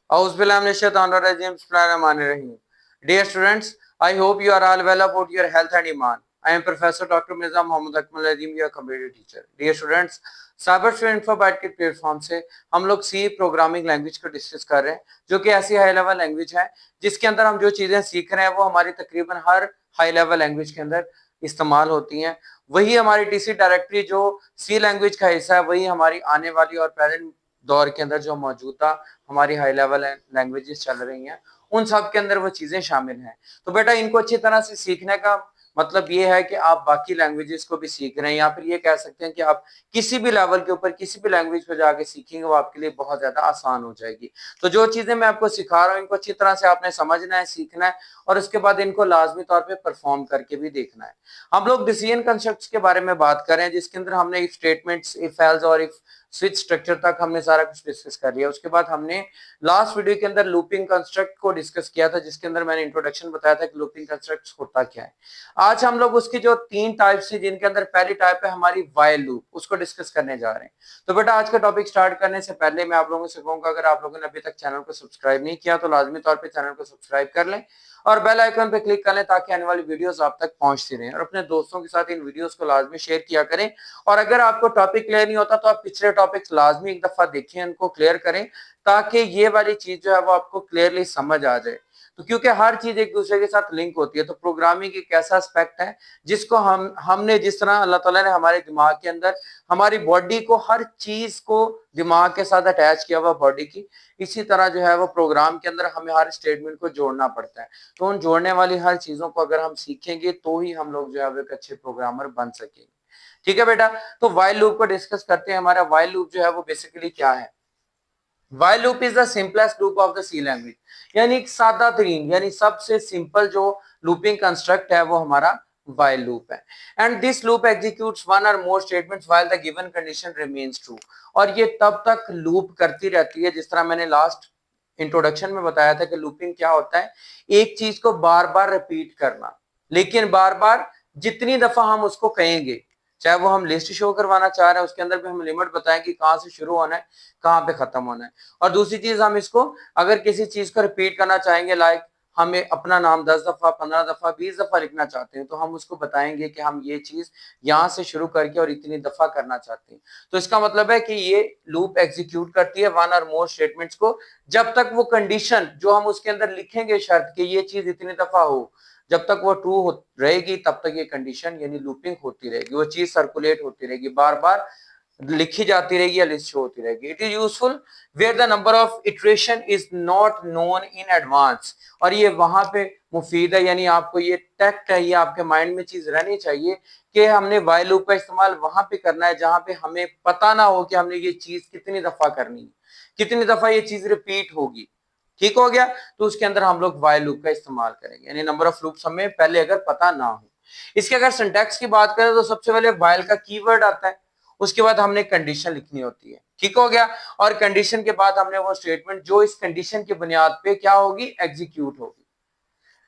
Bismillahirrahmanirrahim. Dear students, I hope you are all well about your health and iman. I am Professor Dr. Mirza Mohammad Akmal Azim, your computer teacher. Dear students, cyber student for byte के platform से हम लोग C programming language को discuss कर रहे हैं, जो कि ऐसी हाई लेवल लैंग्वेज है जिसके अंदर हम जो चीजें सीख रहे हैं वो हमारी तकरीबन हर हाई लेवल लैंग्वेज के अंदर इस्तेमाल होती हैं। वही हमारी टीसी डायरेक्टरी जो सी लैंग्वेज का हिस्सा है, वही हमारी आने वाली और प्रेजेंट दौर के अंदर जो मौजूदा हमारी हाई लेवल लैंग्वेजेस चल रही हैं, उन सब के अंदर वो चीजें शामिल हैं। तो बेटा इनको अच्छी तरह से सीखने का मतलब ये है कि आप बाकी लैंग्वेजेस को भी सीख रहे हैं, या फिर ये कह सकते हैं कि आप किसी भी लेवल के ऊपर किसी भी लैंग्वेज पर जाके सीखेंगे, वो आपके लिए बहुत ज्यादा आसान हो जाएगी। तो जो चीजें मैं आपको सिखा रहा हूँ, इनको अच्छी तरह से आपने समझना है, सीखना है, और उसके बाद इनको लाजमी तौर पे परफॉर्म करके भी देखना है। हम लोग डिसीजन कंस्ट्रक्ट्स के बारे में बात कर रहे हैं, जिसके अंदर हमने इफ स्टेटमेंट्स, इफ एल्स और इफ स्विच स्ट्रक्चर तक हमने सारा कुछ डिस्कस कर लिया। उसके बाद हमने लास्ट वीडियो के अंदर लूपिंग कंस्ट्रक्ट को डिस्कस किया था, जिसके अंदर मैंने इंट्रोडक्शन बताया था कि लूपिंग कंस्ट्रक्ट होता क्या है। आज हम लोग उसकी जो तीन टाइप्स है, जिनके अंदर पहली टाइप है हमारी व्हाइल लूप, उसको डिस्कस करने जा रहे हैं। तो बेटा आज का टॉपिक स्टार्ट करने से पहले मैं आप लोगों से कहूंगा, अगर आप लोगों ने अभी तक चैनल को सब्सक्राइब नहीं किया तो लाजमी तौर पर चैनल को सब्सक्राइब कर लें और बेल आइकन पे क्लिक कर लें, ताकि आने वाली वीडियोस आप तक पहुंचती रहें। और अपने दोस्तों के साथ इन वीडियोस को लाजमी शेयर किया करें। और अगर आपको टॉपिक क्लियर नहीं होता तो आप पिछले टॉपिक्स लाजमी एक दफा देखें, उनको क्लियर करें, ताकि ये वाली चीज जो है वो आपको क्लियरली समझ आ जाए। तो क्योंकि हर चीज एक दूसरे के साथ लिंक होती है, तो प्रोग्रामिंग एक ऐसा एस्पेक्ट है जिसको हमने जिस तरह अल्लाह ताला ने हमारे दिमाग के अंदर हमारी बॉडी को, हर चीज को दिमाग के साथ अटैच किया हुआ बॉडी की, इसी तरह जो है वो प्रोग्राम के अंदर हमें हर स्टेटमेंट को जोड़ना पड़ता है। तो उन जोड़ने वाली हर चीजों को अगर हम सीखेंगे तो ही हम लोग जो है वो एक अच्छे प्रोग्रामर बन सकेंगे। ठीक है बेटा, तो व्हाइल लूप को डिस्कस करते हैं। हमारा व्हाइल लूप जो है वो बेसिकली क्या है? While loop is the simplest loop of the C language, यानी एक सादा तरीन, यानी सबसे सिंपल जो लूपिंग कंस्ट्रक्ट है वो हमारा व्हाइल लूप है। And this loop executes one or more statements while the given condition remains true. और ये तब तक लूप करती रहती है, जिस तरह मैंने लास्ट इंट्रोडक्शन में बताया था कि लूपिंग क्या होता है, एक चीज को बार बार रिपीट करना, लेकिन बार बार जितनी दफा हम उसको कहेंगे, चाहे वो हम लिस्ट शो करवाना चाह रहे हैं, उसके अंदर भी हम लिमिट बताएं कि कहां से शुरू होना है, कहां पे खत्म होना है। और दूसरी चीज, हम इसको अगर किसी चीज को रिपीट करना चाहेंगे, लाइक हमें अपना नाम 10 दफा, 15 दफा, 20 दफा लिखना चाहते हैं, तो हम उसको बताएंगे कि हम ये चीज यहां से शुरू करके और इतनी दफा करना चाहते हैं। तो इसका मतलब है कि ये लूप एग्जीक्यूट करती है वन और मोर स्टेटमेंट्स को, जब तक वो कंडीशन जो हम उसके अंदर लिखेंगे शर्त कि ये चीज इतनी दफा हो, जब तक वो ट्रू रहेगी तब तक ये कंडीशन यानी लूपिंग होती रहेगी, वो चीज सर्कुलेट होती रहेगी, बार बार लिखी जाती रहेगी या लिस्ट होती रहेगी। It is useful where the number of iteration is not known in advance. और ये वहां पे मुफीद है, यानी आपको ये टैक्ट है, ये आपके माइंड में चीज रहनी चाहिए कि हमने व्हाइल लूप का इस्तेमाल वहां पे करना है जहां पे हमें पता ना हो कि हमने ये चीज कितनी दफा करनी है, कितनी दफा ये चीज रिपीट होगी। ठीक हो गया, तो उसके अंदर हम लोग व्हाइल लूप का इस्तेमाल करेंगे, यानी नंबर ऑफ लूप्स हमें पहले अगर पता ना हो। इसके अगर सिंटैक्स की बात करें तो सबसे पहले व्हाइल का कीवर्ड आता है, उसके बाद हमने कंडीशन लिखनी होती है। ठीक हो गया, और कंडीशन के बाद हमने वो स्टेटमेंट जो इस कंडीशन की बुनियाद पे क्या होगी, एग्जीक्यूट होगी।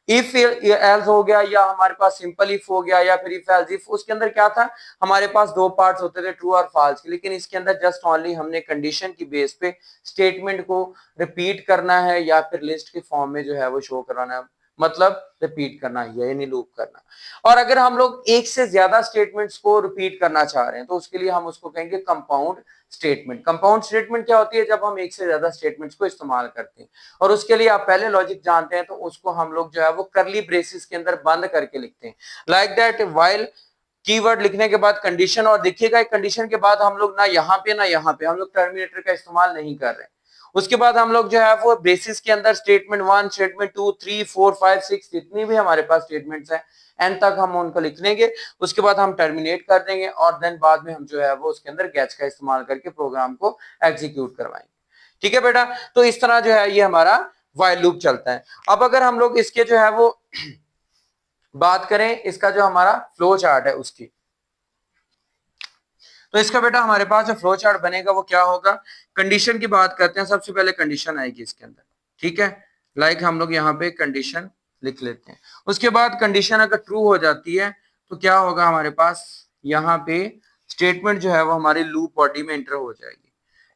इफ एल्स हो गया, या हमारे पास सिंपल इफ हो गया, या फिर इफ एल्स इफ। उसके अंदर क्या था, हमारे पास दो पार्ट्स होते थे, ट्रू और फॉल्स, लेकिन इसके अंदर जस्ट ओनली हमने कंडीशन की बेस पे स्टेटमेंट को रिपीट करना है या फिर लिस्ट के फॉर्म में जो है वो शो कराना है, मतलब रिपीट करना है, यानी लूप करना। और अगर हम लोग एक से ज्यादा स्टेटमेंट्स को रिपीट करना चाह रहे हैं तो उसके लिए हम उसको कहेंगे कंपाउंड स्टेटमेंट। कंपाउंड स्टेटमेंट क्या होती है, जब हम एक से ज्यादा स्टेटमेंट्स को इस्तेमाल करते हैं। और उसके लिए आप पहले लॉजिक जानते हैं, तो उसको हम लोग जो है वो करली ब्रेसेस के अंदर बंद करके लिखते हैं, लाइक दैट व्हाइल कीवर्ड लिखने के बाद कंडीशन। और देखिएगा कंडीशन के बाद हम लोग ना यहाँ पे ना यहाँ पे हम लोग टर्मिनेटर का इस्तेमाल नहीं कर रहे हैं। उसके बाद हम लोग जो है वो ब्रेसिस के अंदर स्टेटमेंट 1, स्टेटमेंट 2, 3, 4, 5, 6 जितनी भी हमारे पास स्टेटमेंट्स हैं, एंड तक हम उनको लिख लेंगे। उसके बाद हम टर्मिनेट कर देंगे और देन बाद में हम जो है वो उसके अंदर गैच का इस्तेमाल करके प्रोग्राम को एग्जीक्यूट करवाएंगे। ठीक है बेटा, तो इस तरह जो है ये हमारा व्हाइल लूप चलता है। अब अगर हम लोग इसके जो है वो बात करें, इसका जो हमारा फ्लो चार्ट है उसकी, तो इसका बेटा हमारे पास जो फ्लो चार्ट बनेगा वो क्या होगा, कंडीशन की बात करते हैं। सबसे पहले कंडीशन आएगी इसके अंदर, ठीक है, लाइक हम लोग यहाँ पे कंडीशन लिख लेते हैं। उसके बाद कंडीशन अगर ट्रू हो जाती है तो क्या होगा, हमारे पास यहाँ पे स्टेटमेंट जो है वो हमारी लूप बॉडी में एंटर हो जाएगी,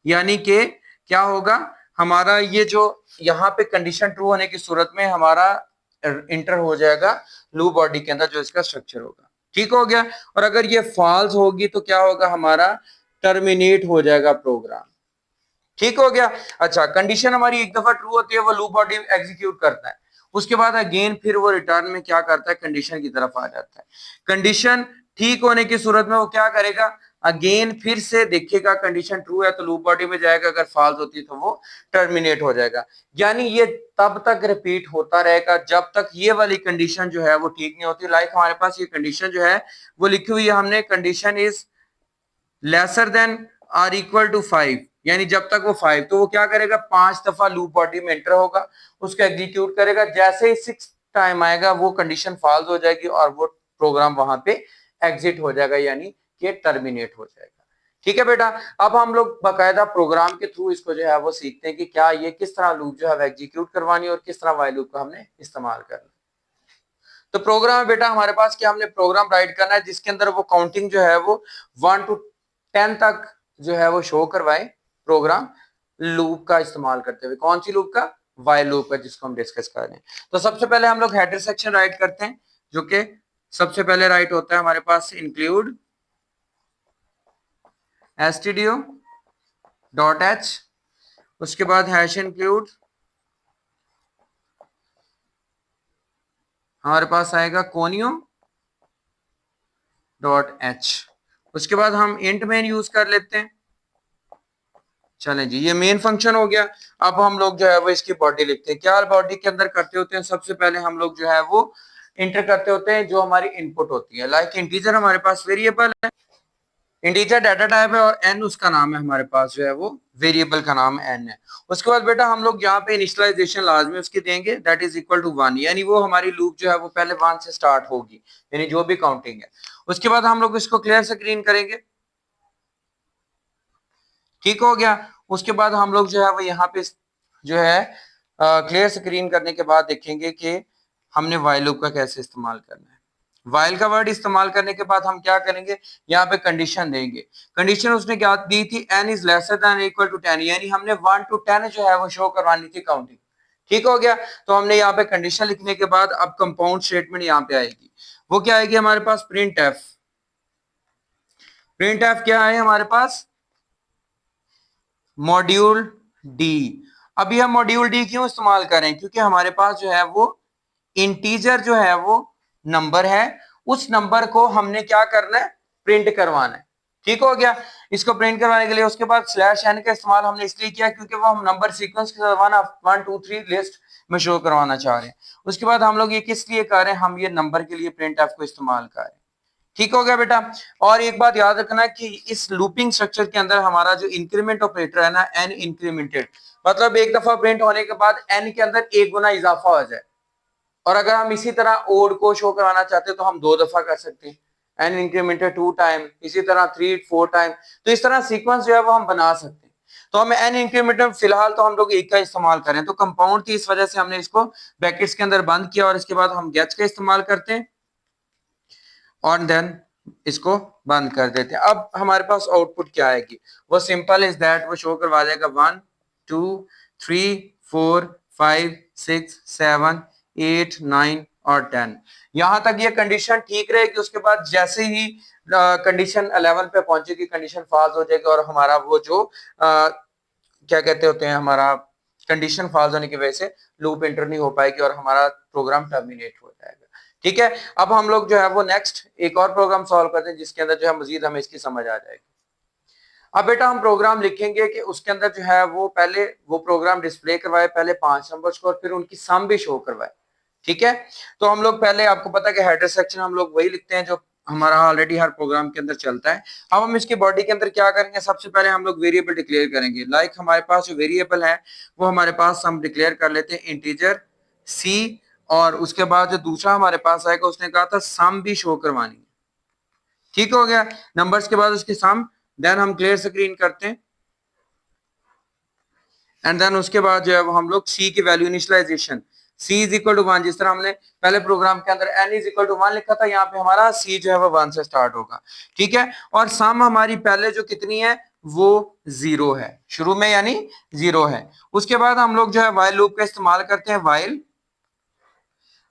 यानी कि क्या होगा, हमारा ये जो यहाँ पे कंडीशन ट्रू होने की सूरत में हमारा इंटर हो जाएगा लूप बॉडी के अंदर जो इसका स्ट्रक्चर होगा। ठीक हो गया। और अगर ये फॉल्स होगी तो क्या होगा, हमारा टर्मिनेट हो जाएगा प्रोग्राम। ठीक हो गया। अच्छा, कंडीशन हमारी एक दफा ट्रू होती है, वो लूप बॉडी एग्जीक्यूट करता है, उसके बाद अगेन फिर वो रिटर्न में क्या करता है, कंडीशन की तरफ आ जाता है। कंडीशन ठीक होने की सूरत में वो क्या करेगा, अगेन फिर से देखेगा, कंडीशन ट्रू है तो लूप बॉडी में जाएगा, अगर फॉल्स होती है तो वो टर्मिनेट हो जाएगा। यानी ये तब तक रिपीट होता रहेगा जब तक ये वाली कंडीशन जो है वो ठीक नहीं होती। लाइक हमारे पास ये कंडीशन जो है वो लिखी हुई है हमने, condition is lesser than or equal to 5, यानी जब तक वो 5, तो वो क्या करेगा, 5 दफा लूप बॉडी में एंटर होगा, उसको एग्जीक्यूट करेगा। जैसे ही 6 टाइम आएगा वो कंडीशन फॉल्स हो जाएगी और वो प्रोग्राम वहां पे एग्जिट हो जाएगा, यानी कि टर्मिनेट हो जाएगा। ठीक है बेटा। अब हम लोग बाकायदा प्रोग्राम के थ्रू इसको जो है वो सीखते हैं कि क्या ये किस तरह लूप जो है एग्जीक्यूट करवानी है और किस तरह वाइल लूप का हमने इस्तेमाल करना। तो प्रोग्राम है बेटा हमारे पास कि हमने प्रोग्राम राइट करना है जिसके अंदर वो काउंटिंग जो है वो 1 to 10 तक जो है वो शो करवाए, प्रोग्राम लूप का इस्तेमाल करते हुए। कौन सी लूप का, वाइल लूप का, जिसको हम डिस्कस कर रहे हैं। तो सबसे पहले हम लोग हेडर सेक्शन राइट करते हैं, जो कि सबसे पहले राइट होता है हमारे पास इंक्लूड stdio.h, उसके बाद हैश इंक्लूड हमारे पास आएगा conio.h, उसके बाद हम इंट मेन यूज कर लेते हैं। चलें जी, ये मेन फंक्शन हो गया। अब हम लोग जो है वो इसकी बॉडी लिखते हैं। क्या बॉडी के अंदर करते होते हैं, सबसे पहले हम लोग जो है वो इंटर करते होते हैं जो हमारी इनपुट होती है। लाइक इंटीजर हमारे पास वेरिएबल है, इंटीजर डाटा टाइप है, और एन उसका नाम है, हमारे पास जो है वो वेरिएबल का नाम एन है। उसके बाद बेटा हम लोग यहाँ पे इनिशियलाइजेशन लाजमी उसकी देंगे, दैट इज इक्वल टू 1, यानी वो हमारी लूप जो है वो पहले 1 से स्टार्ट होगी, यानी जो भी काउंटिंग है। उसके बाद हम लोग इसको क्लियर स्क्रीन करेंगे। ठीक हो गया। उसके बाद हम लोग जो है वो यहाँ पे जो है क्लियर स्क्रीन करने के बाद देखेंगे कि हमने वाइल लूप का कैसे इस्तेमाल करना है। वाइल का वर्ड इस्तेमाल करने के बाद हम क्या करेंगे, यहाँ पे कंडीशन देंगे। कंडीशन उसने क्या दी थी, n is lesser than equal to 10, यानी हमने 1 to 10 जो है वो शो करवानी थी काउंटिंग। ठीक हो गया। तो हमने यहाँ पे कंडीशन लिखने के बाद अब कंपाउंड स्टेटमेंट यहाँ पे आएगी। वो क्या आएगी हमारे पास, प्रिंट एफ। प्रिंट एफ क्या है हमारे पास, मॉड्यूल डी। अभी हम मॉड्यूल डी क्यों इस्तेमाल करें, क्योंकि हमारे पास जो है वो इंटीजर जो है वो नंबर है, उस नंबर को हमने क्या करना है, प्रिंट करवाना है। ठीक हो गया। इसको प्रिंट करवाने के लिए उसके बाद स्लैश एन का इस्तेमाल हमने इसलिए किया क्योंकि वो हम नंबर सीक्वेंस के जमाना 1 2 3 लिस्ट में शो करवाना चाह रहे हैं। उसके बाद हम लोग ये किस लिए कर रहे हैं, हम ये नंबर के लिए प्रिंट एफ को इस्तेमाल कर रहे हैं। ठीक हो गया बेटा। और एक बात याद रखना कि इस लूपिंग स्ट्रक्चर के अंदर हमारा जो इंक्रीमेंट ऑपरेटर है ना, एन इंक्रीमेंटेड, मतलब एक दफा प्रिंट होने के बाद एन के अंदर 1 गुना इजाफा हो जाए। और अगर हम इसी तरह ओड को शो कराना चाहते हैं तो हम 2 दफा कर सकते हैं, एन इंक्रीमेंटेड 2 टाइम, इसी तरह 3 4 टाइम। तो इस तरह सीक्वेंस जो है वो हम बना सकते हैं। तो हमें एन इंक्रीमेंटेड फिलहाल तो हम लोग एक का इस्तेमाल करें, तो कंपाउंड थी इस वजह से हमने इसको ब्रैकेट्स के अंदर बंद किया, और इसके बाद हम गेट्स का इस्तेमाल करते हैं और देन इसको बंद कर देते हैं। अब हमारे पास आउटपुट क्या आएगी, वो सिंपल इज दैट, वो शो करवा देगा 1 2 3 4 5 6 7 8 9 और 10। यहां तक ये कंडीशन ठीक रहेगी। उसके बाद जैसे ही कंडीशन 11 पे पहुंचेगी, कंडीशन फॉल्स हो जाएगी और हमारा वो जो क्या कहते होते हैं, हमारा कंडीशन फॉल्स होने की वजह से लूप एंटर नहीं हो पाएगी और हमारा प्रोग्राम टर्मिनेट हो जाएगा। ठीक है। अब हम लोग जो है वो नेक्स्ट एक और प्रोग्राम सॉल्व करते हैं जिसके अंदर जो है मजीद हमें इसकी समझ आ जाएगी। अब बेटा हम प्रोग्राम लिखेंगे कि उसके अंदर जो है वो पहले वो प्रोग्राम डिस्प्ले करवाए पहले 5 नंबर्स को और फिर उनकी सम भी शो करवाए। ठीक है। तो हम लोग पहले, आपको पता है कि हेडर सेक्शन हम लोग वही लिखते हैं जो हमारा ऑलरेडी हर प्रोग्राम के अंदर चलता है। अब हम इसकी बॉडी के अंदर क्या करेंगे, सबसे पहले हम लोग वेरिएबल डिक्लेयर करेंगे। लाइक हमारे पास जो वेरिएबल है वो हमारे पास हम डिक्लेयर कर लेते हैं इंटीजर सी, और उसके बाद जो दूसरा हमारे पास आएगा उसने कहा था सम भी शो करवानी है। ठीक हो गया। नंबर्स के बाद उसकी सम, देन हम क्लियर स्क्रीन करते हैं एंड देन उसके बाद जो है वो हम लोग सी की value initialisation, C is equal to 1, जिस तरह हमने पहले प्रोग्राम के अंदर एन इज इक्वल टू 1 लिखा था, यहाँ पे हमारा सी जो है वो 1 से स्टार्ट होगा। ठीक है। और सम हमारी पहले जो कितनी है वो 0 है, शुरू में यानी 0 है। उसके बाद हम लोग जो है व्हाइल लूप का इस्तेमाल करते हैं, व्हाइल।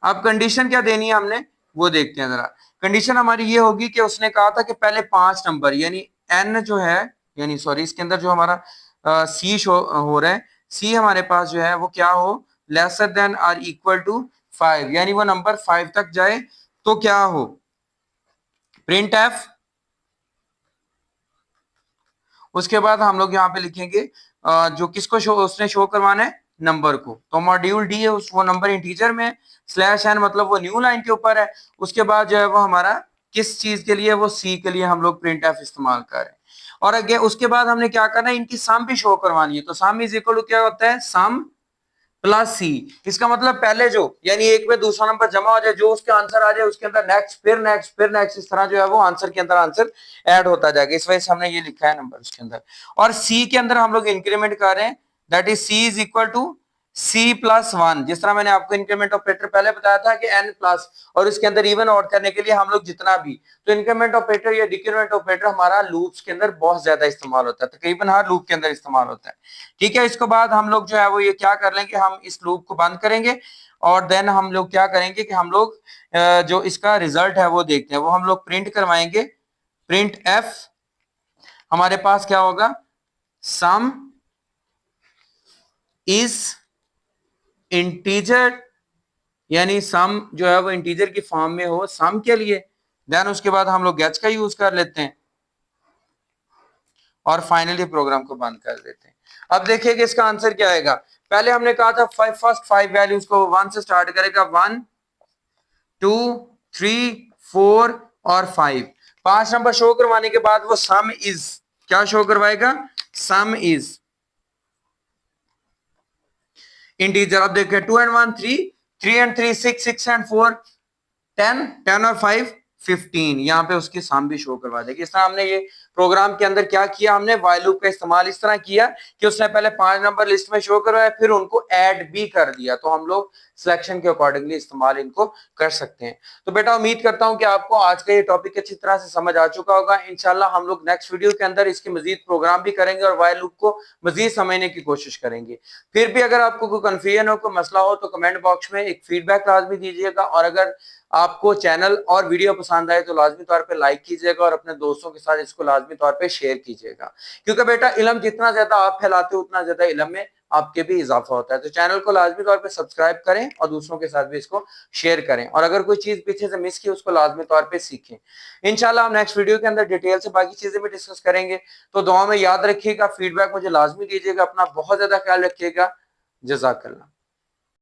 अब कंडीशन क्या देनी है हमने वो देखते हैं जरा। कंडीशन हमारी ये होगी कि उसने कहा था कि पहले 5 नंबर यानी n जो है, यानी सॉरी इसके अंदर जो हमारा सी शो हो रहा है, सी हमारे पास जो है वो क्या हो, lesser than or equal to 5, यानी वो नंबर 5 तक जाए तो क्या हो, प्रिंट एफ। उसके बाद हम लोग यहाँ पे लिखेंगे जो किसको शो उसने शो करवाना है, नंबर को। तो मॉड्यूल डी है उस वो नंबर इंटीजर में, स्लैश एन मतलब वो न्यू लाइन के ऊपर है। उसके बाद जो है वो हमारा किस चीज के लिए, वो सी के लिए हम लोग प्रिंट एफ इस्तेमाल कर रहे हैं। और आगे उसके बाद हमने क्या करना है, इनकी सम भी शो करवानी है। तो सम इज इक्वल टू क्या होता है, सम प्लस सी। इसका मतलब पहले जो यानी एक में दूसरा नंबर जमा हो जाए, जो उसके आंसर आ जाए उसके अंदर नेक्स्ट, फिर नेक्स्ट, फिर नेक्स्ट, इस तरह जो है वो आंसर के अंदर आंसर ऐड होता जाएगा। इस वजह से हमने ये लिखा है नंबर उसके अंदर। और सी के अंदर हम लोग इंक्रीमेंट कर रहे हैं, that is C is equal to C plus one. जिस तरह मैंने आपको इंक्रीमेंट ऑपरेटर पहले बताया था कि एन प्लस, और इसके अंदर इवन ऑड करने के लिए हम लोग जितना भी, तो इंक्रीमेंट ऑपरेटर या डिक्रीमेंट ऑपरेटर हमारा लूप्स के अंदर बहुत ज्यादा इस्तेमाल होता है, तकरीबन हर लूप के अंदर इस्तेमाल होता है। ठीक है, इसके बाद हम लोग जो है वो ये क्या कर लेंगे, हम इस लूप को बंद करेंगे और देन हम लोग क्या करेंगे कि हम लोग जो इसका रिजल्ट है वो देखते हैं, वो हम लोग प्रिंट करवाएंगे। प्रिंट एफ हमारे पास क्या होगा, सम इज इंटीजर, यानी सम जो है वो इंटीजर की फॉर्म में हो सम के लिए। देन उसके बाद हम लोग गेट्स का यूज कर लेते हैं और फाइनली प्रोग्राम को बंद कर देते हैं। अब देखिए कि इसका आंसर क्या आएगा। पहले हमने कहा था फर्स्ट 5 वैल्यूज को 1 से स्टार्ट करेगा, 1 2 3 4 और 5। 5 नंबर शो करवाने के बाद वो सम इज क्या शो करवाएगा, सम इज इंटीजर। अब देखिए 2 and 1 3, 3 and 3 6, 6 and 4 10, 10 और 5 15। यहाँ पे उसकी सम भी शो करवा देगी। इस तरह हमने ये प्रोग्राम के अंदर क्या किया, हमने व्हाइल लूप का इस्तेमाल इस तरह किया कि उसने पहले 5 नंबर लिस्ट में शो करवाया, फिर उनको ऐड भी कर दिया। तो हम लोग सिलेक्शन के अकॉर्डिंगली इस्तेमाल इनको कर सकते हैं। तो बेटा उम्मीद करता हूं कि आपको आज का ये टॉपिक अच्छी तरह से समझ आ चुका होगा। इंशाल्लाह हम लोग नेक्स्ट वीडियो के अंदर इसके मजीद प्रोग्राम भी करेंगे और व्हाइल लूप को मजीद समझने की कोशिश करेंगे। फिर भी अगर आपको कोई कंफ्यूजन हो, कोई मसला हो, तो कमेंट बॉक्स में एक फीडबैक लाजमी दीजिएगा। और अगर आपको चैनल और वीडियो पसंद आए तो लाजमी तौर पे लाइक कीजिएगा और अपने दोस्तों के साथ इसको लाजमी तौर पे शेयर कीजिएगा, क्योंकि बेटा इल्म जितना ज्यादा आप फैलाते हो उतना ज्यादा इल्म में आपके भी इजाफा होता है। तो चैनल को लाजमी तौर पे सब्सक्राइब करें और दूसरों के साथ भी इसको शेयर करें, और अगर कोई चीज पीछे से मिस की उसको लाजमी तौर पे सीखें। इंशाल्लाह हम नेक्स्ट वीडियो के अंदर डिटेल से बाकी चीजें भी डिस्कस करेंगे। तो दुआ में याद रखिएगा, फीडबैक मुझे लाजमी दीजिएगा, अपना बहुत ज्यादा ख्याल रखिएगा। जज़ाकल्लाह।